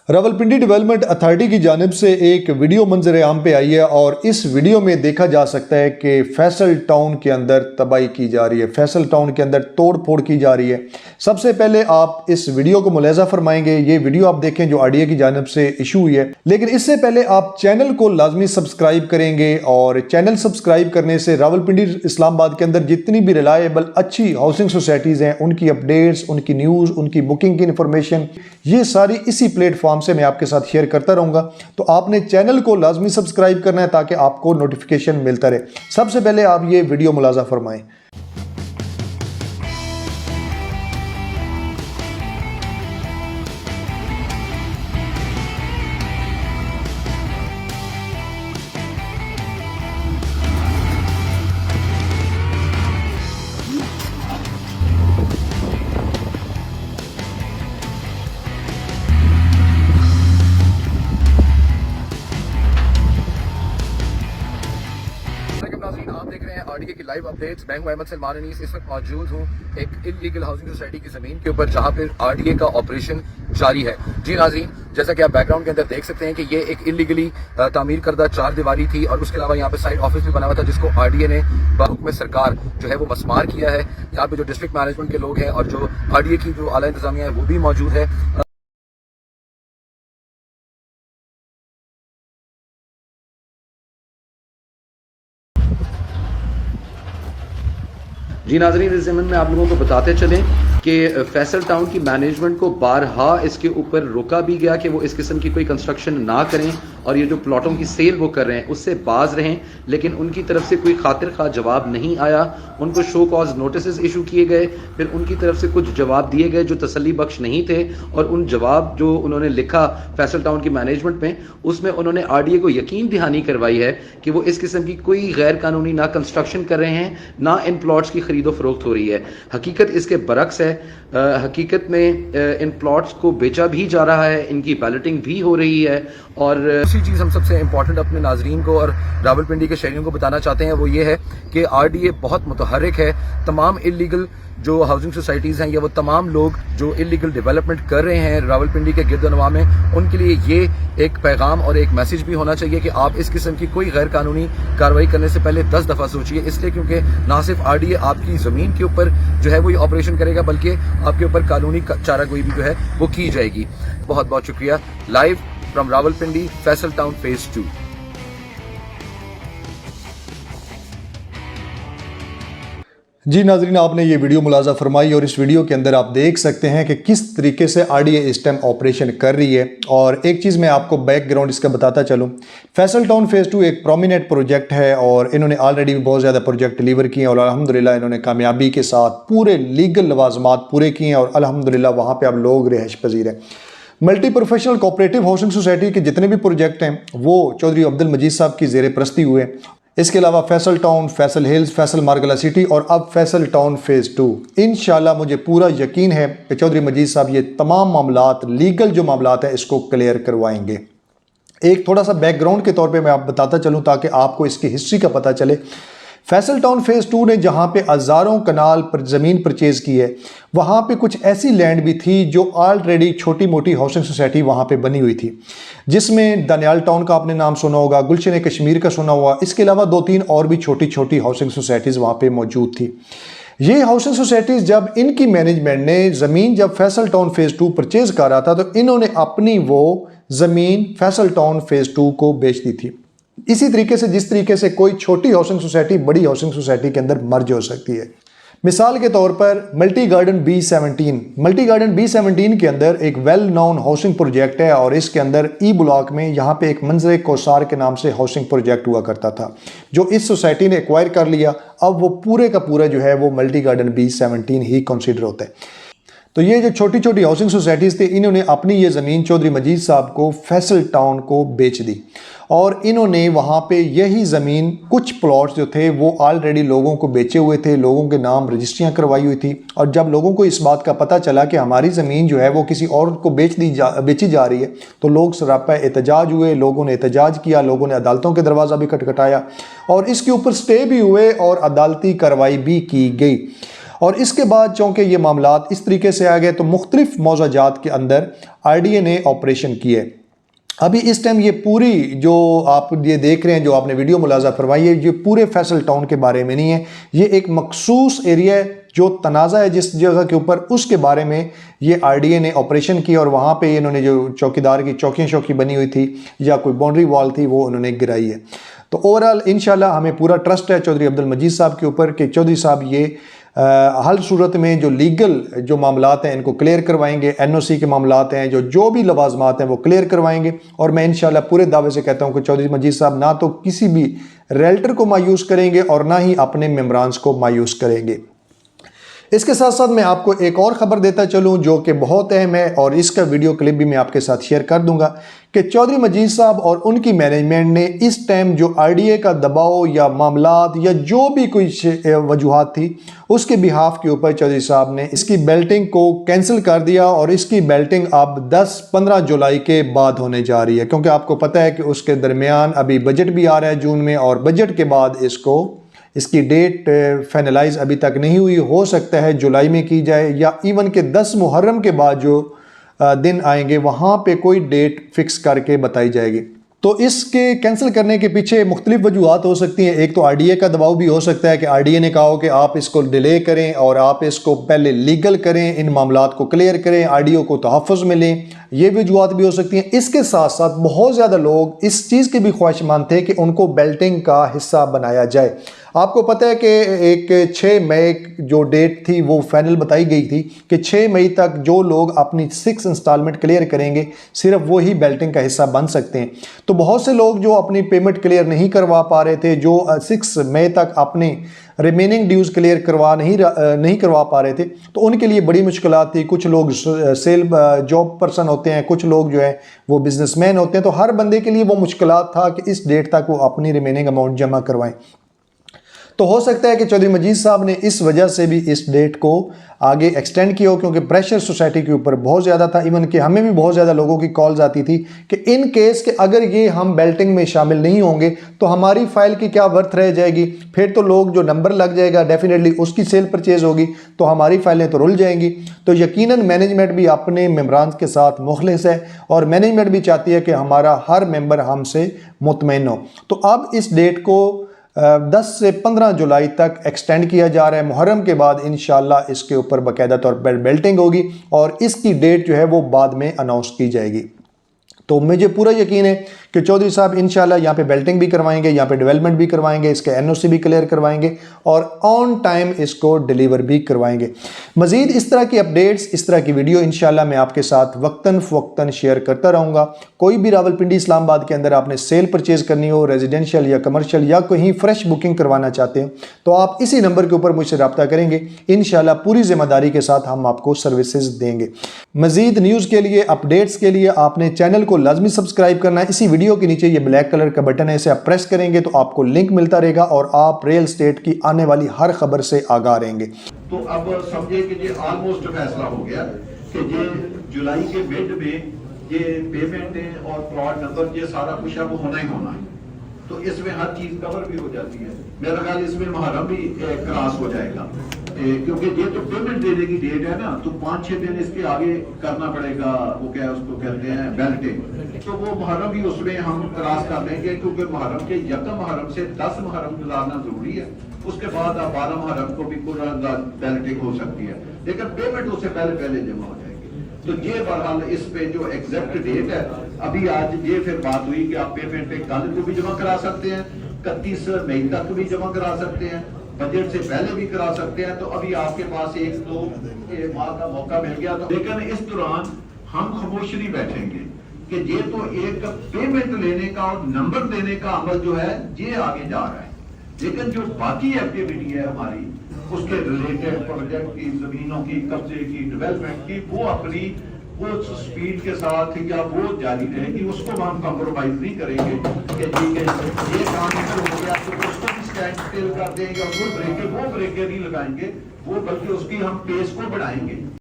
Rawalpindi development authority की जानिब से एक वीडियो मंजर आम पे आई है और इस वीडियो में देखा जा सकता है कि फैसल टाउन के अंदर तबाही की जा रही है, फैसल टाउन के अंदर तोड़ फोड़ की जा रही है। सबसे पहले आप इस वीडियो को मुलाहिजा फरमाएंगे, ये वीडियो आप देखें जो आरडीए की जानिब से इशू हुई है, लेकिन इससे पहले आप चैनल को लाजमी सब्सक्राइब करेंगे और चैनल सब्सक्राइब करने से रावलपिंडी इस्लामाबाद के अंदर जितनी भी रिलायबल अच्छी हाउसिंग सोसाइटीज़ हैं उनकी अपडेट्स, उनकी न्यूज़, उनकी बुकिंग की इंफॉर्मेशन, ये सारी इसी प्लेटफॉर्म से मैं आपके साथ शेयर करता रहूंगा। तो आपने चैनल को लाजमी सब्सक्राइब करना है ताकि आपको नोटिफिकेशन मिलता रहे। सबसे पहले आप ये वीडियो मुलाजा फरमाएं। आप देख रहे हैं आरडीए की लाइव अपडेट्स। मैं मोहम्मद सलमान अनीस इस वक्त मौजूद हूँ एक इलीगल हाउसिंग सोसाइटी की जमीन के ऊपर जहाँ पर आरडीए का ऑपरेशन जारी है। जी नाज़रीन, जैसा कि आप बैकग्राउंड के अंदर देख सकते हैं कि ये एक इलीगली तामीर करदा 4 दीवारी थी और उसके अलावा यहाँ पे साइड ऑफिस भी बना हुआ था जिसको आरडीए ने बहुक्म सरकार जो है वो मस्मार किया है। यहाँ पे जो डिस्ट्रिक्ट मैनेजमेंट के लोग हैं और जो आरडीए की जो आला इंतजामिया है वो भी मौजूद है। जी नाज़रीन, इस ज़मीन में आप लोगों को बताते चलें कि फैसल टाउन की मैनेजमेंट को बारहा इसके ऊपर रोका भी गया कि वो इस किस्म की कोई कंस्ट्रक्शन ना करें और ये जो प्लॉटों की सेल वो कर रहे हैं उससे बाज रहें, लेकिन उनकी तरफ से कोई खातिर खा जवाब नहीं आया। उनको शो कॉज नोटिस इशू किए गए, फिर उनकी तरफ से कुछ जवाब दिए गए जो तसल्ली बख्श नहीं थे और उन जवाब जो उन्होंने लिखा फैसल टाउन की मैनेजमेंट में उसमें उन्होंने आरडीए को यकीन दहानी करवाई है कि वो इस किस्म की कोई गैर कानूनी ना कंस्ट्रक्शन कर रहे हैं, ना इन प्लॉट्स की खरीदो फरोख्त हो रही है। हकीकत इसके बरक्स है। हकीकत में इन प्लॉट्स को बेचा भी जा रहा है, इनकी बैलेटिंग भी हो रही है। और दूसरी चीज़ हम सबसे इम्पॉर्टेंट अपने नाजरीन को और रावलपिंडी के शहरियों को बताना चाहते हैं वो ये है कि आरडीए बहुत मुतहर्रिक है। तमाम इलीगल जो हाउसिंग सोसाइटीज़ हैं या वो तमाम लोग जो इलीगल डेवलपमेंट कर रहे हैं रावलपिंडी के गिरदनवा में, उनके लिए ये एक पैगाम और एक मैसेज भी होना चाहिए कि आप इस किस्म की कोई गैर कानूनी कार्रवाई करने से पहले 10 दफ़ा सोचिए। इसलिए क्योंकि ना सिर्फ आरडीए आपकी ज़मीन के ऊपर जो है वो ऑपरेशन करेगा बल्कि आपके ऊपर कानूनी चारागोई भी जो है वो की जाएगी। बहुत बहुत शुक्रिया। Live from Rawalpindi, Faisal town phase 2। जी नाजरीन, आपने ये वीडियो मुलाजा फरमाई और इस वीडियो के अंदर आप देख सकते हैं कि किस तरीके से आरडीए इस टाइम ऑपरेशन कर रही है। और एक चीज़ मैं आपको बैकग्राउंड इसका बताता चलूँ, फैसल टाउन फेज़ 2 एक प्रोमिनेंट प्रोजेक्ट है और इन्होंने ऑलरेडी बहुत ज़्यादा प्रोजेक्ट डिलीवर किए और अल्हम्दुलिल्लाह इन्होंने कामयाबी के साथ पूरे लीगल लवाजमात पूरे किए हैं और अल्हम्दुलिल्लाह वहाँ पर अब लोग रिहाइश पजीर हैं। Multi professional cooperative housing society के जितने भी प्रोजेक्ट हैं वो चौधरी अब्दुल मजीद साहब की ज़ेर परस्ती हुए। इसके अलावा फैसल टाउन, फैसल हिल्स, फैसल मार्गला सिटी और अब फैसल टाउन फेज़ 2। इंशाल्लाह मुझे पूरा यकीन है कि चौधरी मजीद साहब ये तमाम मामलात, लीगल जो मामलात हैं इसको क्लियर करवाएंगे। एक थोड़ा सा बैकग्राउंड के तौर पे मैं आप बताता चलूँ ताकि आपको इसकी हिस्ट्री का पता चले। फैसल टाउन फेज़ 2 ने जहाँ पे हज़ारों कनाल पर ज़मीन परचेज़ की है, वहाँ पे कुछ ऐसी लैंड भी थी जो ऑलरेडी छोटी मोटी हाउसिंग सोसाइटी वहाँ पे बनी हुई थी, जिसमें दानियाल टाउन का आपने नाम सुना होगा, गुलशन कश्मीर का सुना हुआ। इसके अलावा 2-3 और भी छोटी छोटी हाउसिंग सोसाइटीज़ वहाँ पे मौजूद थी। ये हाउसिंग सोसाइटीज़ जब इनकी मैनेजमेंट ने ज़मीन जब फैसल टाउन फेज़ 2 परचेज़ करा था तो इन्होंने अपनी वो ज़मीन फैसल टाउन फेज़ 2 को बेच दी थी। इसी तरीके से जिस तरीके से कोई छोटी हाउसिंग सोसाइटी बड़ी हाउसिंग सोसाइटी के अंदर मर्ज हो सकती है। मिसाल के तौर पर मल्टी गार्डन B17 के अंदर एक वेल नोन हाउसिंग प्रोजेक्ट है और इसके अंदर ई ब्लॉक में यहाँ पे एक मंजर कौसार के नाम से हाउसिंग प्रोजेक्ट हुआ करता था जो इस सोसाइटी ने एक्वायर कर लिया। अब वो पूरे का पूरा जो है वो मल्टी गार्डन B17 ही कंसिडर होता है। तो ये जो छोटी छोटी हाउसिंग सोसाइटीज़ थी इन्होंने अपनी ये ज़मीन चौधरी मजीद साहब को फैसल टाउन को बेच दी और इन्होंने वहाँ पे यही ज़मीन कुछ प्लॉट्स जो थे वो ऑलरेडी लोगों को बेचे हुए थे, लोगों के नाम रजिस्ट्रियाँ करवाई हुई थी। और जब लोगों को इस बात का पता चला कि हमारी ज़मीन जो है वो किसी और को बेची जा रही है तो लोग सरापा एहतजाज हुए, लोगों ने एहतजाज किया, लोगों ने अदालतों के दरवाज़ा भी खटखटाया और इसके ऊपर स्टे भी हुए और अदालती कार्रवाई भी की गई। और इसके बाद चूँकि ये मामलात इस तरीके से आ गए तो मुख्तलिफ मौज़ूआत के अंदर RDA ने ऑपरेशन किए। अभी इस टाइम ये पूरी जो आप ये देख रहे हैं, जो आपने वीडियो मुलाजा फरमाई है, ये पूरे फैसल टाउन के बारे में नहीं है। ये एक मखसूस एरिया है जो तनाज़ा है जिस जगह के ऊपर, उसके बारे में ये RDA ने ऑपरेशन किया और वहाँ पे इन्होंने जो चौकीदार की चौकी बनी हुई थी या कोई बाउंड्री वॉल थी वो उन्होंने गिराई है। तो ओवरऑल इंशाल्लाह हमें पूरा ट्रस्ट है चौधरी अब्दुल मजीद साहब के ऊपर कि चौधरी साहब ये हर सूरत में जो लीगल जो मामलात हैं इनको क्लियर करवाएंगे, NOC के मामलात हैं, जो भी लवाजमात हैं वो क्लियर करवाएंगे। और मैं इंशाल्लाह पूरे दावे से कहता हूँ कि चौधरी मजीद साहब ना तो किसी भी रेल्टर को मायूस करेंगे और ना ही अपने मेम्बरान्स को मायूस करेंगे। इसके साथ साथ मैं आपको एक और ख़बर देता चलूं जो कि बहुत अहम है और इसका वीडियो क्लिप भी मैं आपके साथ शेयर कर दूंगा कि चौधरी मजीद साहब और उनकी मैनेजमेंट ने इस टाइम जो RDA का दबाव या मामलात या जो भी कुछ वजूहात थी उसके बिहाफ के ऊपर चौधरी साहब ने इसकी बेल्टिंग को कैंसिल कर दिया और इसकी बेल्टिंग अब 10-15 जुलाई के बाद होने जा रही है, क्योंकि आपको पता है कि उसके दरमियान अभी बजट भी आ रहा है जून में और बजट के बाद इसकी डेट फाइनलाइज अभी तक नहीं हुई। हो सकता है जुलाई में की जाए या इवन के 10 मुहर्रम के बाद जो दिन आएंगे वहाँ पे कोई डेट फिक्स करके बताई जाएगी। तो इसके कैंसिल करने के पीछे मुख्तलिफ वजूहात हो सकती हैं। एक तो RDA का दबाव भी हो सकता है कि RDA ने कहा हो कि आप इसको डिले करें और आप इसको पहले लीगल करें, इन मामलात को क्लियर करें, RDO को तहफ़्फ़ुज़ में लें, ये वजूहात भी हो सकती हैं। इसके साथ साथ बहुत ज़्यादा लोग इस चीज़ के भी ख्वाहिशमंद थे कि उनको बेल्टिंग का हिस्सा बनाया जाए। आपको पता है कि एक 6 मई जो डेट थी वो फाइनल बताई गई थी कि 6 मई तक जो लोग अपनी 6 इंस्टॉलमेंट क्लियर करेंगे सिर्फ वो ही बेल्टिंग का हिस्सा बन सकते हैं। तो बहुत से लोग जो अपनी पेमेंट क्लियर नहीं करवा पा रहे थे, जो 6 मई तक अपनी रिमेनिंग ड्यूज़ क्लियर नहीं करवा पा रहे थे, तो उनके लिए बड़ी मुश्किलात थी। कुछ लोग सेल जॉब पर्सन होते हैं, कुछ लोग जो है वो बिजनेसमैन होते हैं, तो हर बंदे के लिए वो मुश्किलात था कि इस डेट तक वो अपनी रिमेनिंग अमाउंट जमा करवाएं। तो हो सकता है कि चौधरी मजीद साहब ने इस वजह से भी इस डेट को आगे एक्सटेंड किया हो, क्योंकि प्रेशर सोसाइटी के ऊपर बहुत ज़्यादा था। इवन कि हमें भी बहुत ज़्यादा लोगों की कॉल्स आती थी कि इन केस कि अगर ये हम बेल्टिंग में शामिल नहीं होंगे तो हमारी फ़ाइल की क्या वर्थ रह जाएगी, फिर तो लोग जो नंबर लग जाएगा डेफिनेटली उसकी सेल परचेज़ होगी तो हमारी फ़ाइलें तो रुल जाएंगी। तो यकीनन मैनेजमेंट भी अपने मेम्बरान के साथ मुखलिस है और मैनेजमेंट भी चाहती है कि हमारा हर मेंबर हमसे मुतमईन हो। तो अब इस डेट को 10 से 15 जुलाई तक एक्सटेंड किया जा रहा है। मुहर्रम के बाद इंशाल्लाह इसके ऊपर बाकायदा तौर पर बेल्टिंग होगी और इसकी डेट जो है वो बाद में अनाउंस की जाएगी। तो मुझे पूरा यकीन है कि चौधरी साहब इंशाल्लाह यहाँ पे बेल्टिंग भी करवाएंगे, यहाँ पे डेवलपमेंट भी करवाएंगे, इसके NOC भी क्लियर करवाएंगे और ऑन टाइम इसको डिलीवर भी करवाएंगे। मज़ीद इस तरह की अपडेट्स, इस तरह की वीडियो इंशाल्लाह मैं आपके साथ वक्तन फ़वक्तन शेयर करता रहूँगा। कोई भी रावलपिंडी इस्लामाबाद के अंदर आपने सेल परचेज़ करनी हो, रेजिडेंशियल या कमर्शियल या कहीं फ्रेश बुकिंग करवाना चाहते हो तो आप इसी नंबर के ऊपर मुझसे रब्ता करेंगे। इंशाल्लाह पूरी ज़िम्मेदारी के साथ हम आपको सर्विसेज देंगे। मज़ीद न्यूज़ के लिए, अपडेट्स के लिए आपने चैनल को लाजमी सब्सक्राइब करना है। इसी वीडियो के नीचे ये ब्लैक कलर का बटन है, इसे आप प्रेस करेंगे तो आपको लिंक मिलता रहेगा और आप रियल एस्टेट की आने वाली हर खबर से आगाह रहेंगे। तो अब समझे कि ये ऑलमोस्ट फैसला हो गया कि ये जुलाई के मिड में ये पेमेंट और फ्रॉड नंबर ये सारा कुछ अब होना ही होना है। तो इसमें हर चीज कवर भी हो जाती है। मेरा ख्याल इसमें मुहर्रम भी क्रॉस हो जाएगा, क्योंकि ये तो पेमेंट देने की डेट है ना, तो 5-6 दिन इसके आगे करना पड़ेगा। वो क्या उसको कहते हैं बेल्टिंग, तो वो मुहर्रम भी उसमें हम क्रॉस कर लेंगे, क्योंकि मुहर्रम के 1 मुहर्रम से 10 मुहर्रम गुजारना जरूरी है। उसके बाद 12 मुहर्रम को भी पूरा बेल्टिंग हो सकती है, लेकिन पेमेंट उससे पहले जमा हो जाएगी। तो ये बहरहाल इस पे जो एग्जैक्ट डेट है, अभी आज ये फिर बात हुई कि आप पेमेंट पे कल को भी जमा करा सकते हैं, 31 मई तक भी जमा करा सकते हैं, बजट से पहले भी करा सकते हैं। तो अभी आपके पास 1-2 माह का मौका मिल गया। तो लेकिन इस दौरान हम खामोश नहीं बैठेंगे कि ये तो एक पेमेंट लेने का और नंबर देने का अमल जो है ये आगे जा रहा है, लेकिन जो बाकी एक्टिविटी है हमारी उसके रिलेटेड प्रोजेक्ट की, जमीनों की, कब्जे की, डेवलपमेंट की, वो अपनी वो स्पीड के साथ या वो जारी रहेगी। उसको हम कॉम्प्रोमाइज नहीं करेंगे कि ठीक है ये काम हो गया तो उसको भी स्टैंड स्टिल कर देंगे और वो ब्रेकें नहीं लगाएंगे, वो बल्कि उसकी हम पेस को बढ़ाएंगे।